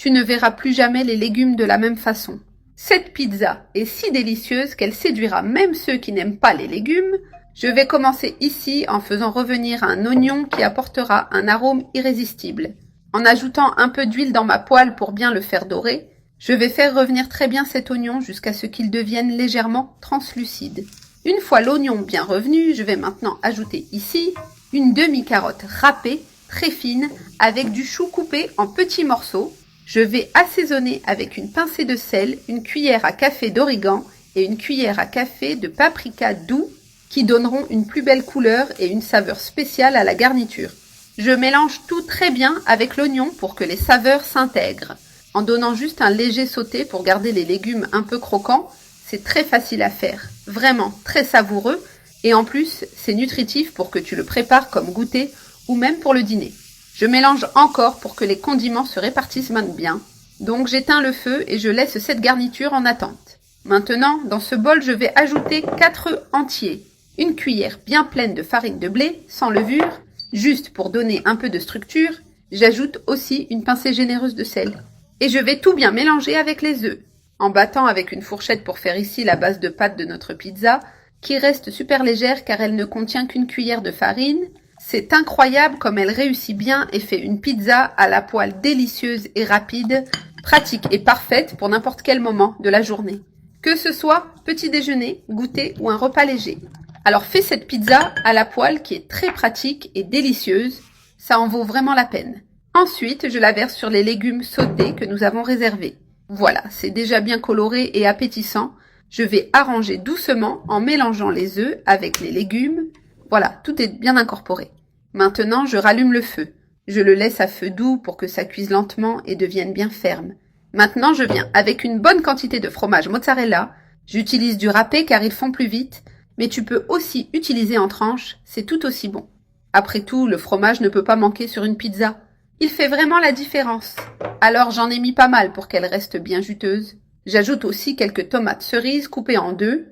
tu ne verras plus jamais les légumes de la même façon. Cette pizza est si délicieuse qu'elle séduira même ceux qui n'aiment pas les légumes. Je vais commencer ici en faisant revenir un oignon qui apportera un arôme irrésistible. En ajoutant un peu d'huile dans ma poêle pour bien le faire dorer, je vais faire revenir très bien cet oignon jusqu'à ce qu'il devienne légèrement translucide. Une fois l'oignon bien revenu, je vais maintenant ajouter ici une demi-carotte râpée, très fine, avec du chou coupé en petits morceaux. Je vais assaisonner avec une pincée de sel, une cuillère à café d'origan et une cuillère à café de paprika doux qui donneront une plus belle couleur et une saveur spéciale à la garniture. Je mélange tout très bien avec l'oignon pour que les saveurs s'intègrent. En donnant juste un léger sauté pour garder les légumes un peu croquants, c'est très facile à faire, vraiment très savoureux et en plus c'est nutritif pour que tu le prépares comme goûter ou même pour le dîner. Je mélange encore pour que les condiments se répartissent bien, donc j'éteins le feu et je laisse cette garniture en attente. Maintenant, dans ce bol, je vais ajouter 4 œufs entiers, une cuillère bien pleine de farine de blé, sans levure, juste pour donner un peu de structure, j'ajoute aussi une pincée généreuse de sel. Et je vais tout bien mélanger avec les œufs, en battant avec une fourchette pour faire ici la base de pâte de notre pizza, qui reste super légère car elle ne contient qu'une cuillère de farine. C'est incroyable comme elle réussit bien et fait une pizza à la poêle délicieuse et rapide, pratique et parfaite pour n'importe quel moment de la journée. Que ce soit petit déjeuner, goûter ou un repas léger. Alors fais cette pizza à la poêle qui est très pratique et délicieuse, ça en vaut vraiment la peine. Ensuite, je la verse sur les légumes sautés que nous avons réservés. Voilà, c'est déjà bien coloré et appétissant. Je vais arranger doucement en mélangeant les œufs avec les légumes. Voilà, tout est bien incorporé. Maintenant, je rallume le feu. Je le laisse à feu doux pour que ça cuise lentement et devienne bien ferme. Maintenant, je viens avec une bonne quantité de fromage mozzarella. J'utilise du râpé car ils font plus vite, mais tu peux aussi utiliser en tranches, c'est tout aussi bon. Après tout, le fromage ne peut pas manquer sur une pizza. Il fait vraiment la différence. Alors j'en ai mis pas mal pour qu'elle reste bien juteuse. J'ajoute aussi quelques tomates cerises coupées en 2.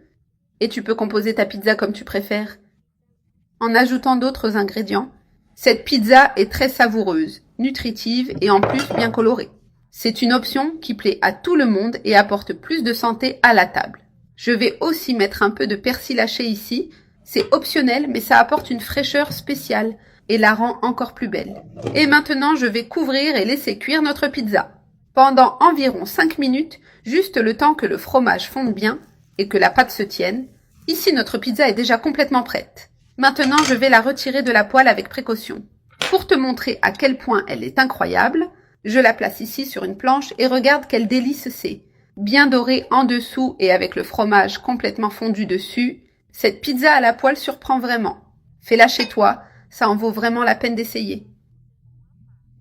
Et tu peux composer ta pizza comme tu préfères. En ajoutant d'autres ingrédients, cette pizza est très savoureuse, nutritive et en plus bien colorée. C'est une option qui plaît à tout le monde et apporte plus de santé à la table. Je vais aussi mettre un peu de persil haché ici. C'est optionnel, mais ça apporte une fraîcheur spéciale et la rend encore plus belle. Et maintenant, je vais couvrir et laisser cuire notre pizza. Pendant environ 5 minutes, juste le temps que le fromage fonde bien et que la pâte se tienne. Ici, notre pizza est déjà complètement prête. Maintenant, je vais la retirer de la poêle avec précaution. Pour te montrer à quel point elle est incroyable, je la place ici sur une planche et regarde quel délice c'est. Bien doré en dessous et avec le fromage complètement fondu dessus, cette pizza à la poêle surprend vraiment. Fais-la chez toi, ça en vaut vraiment la peine d'essayer.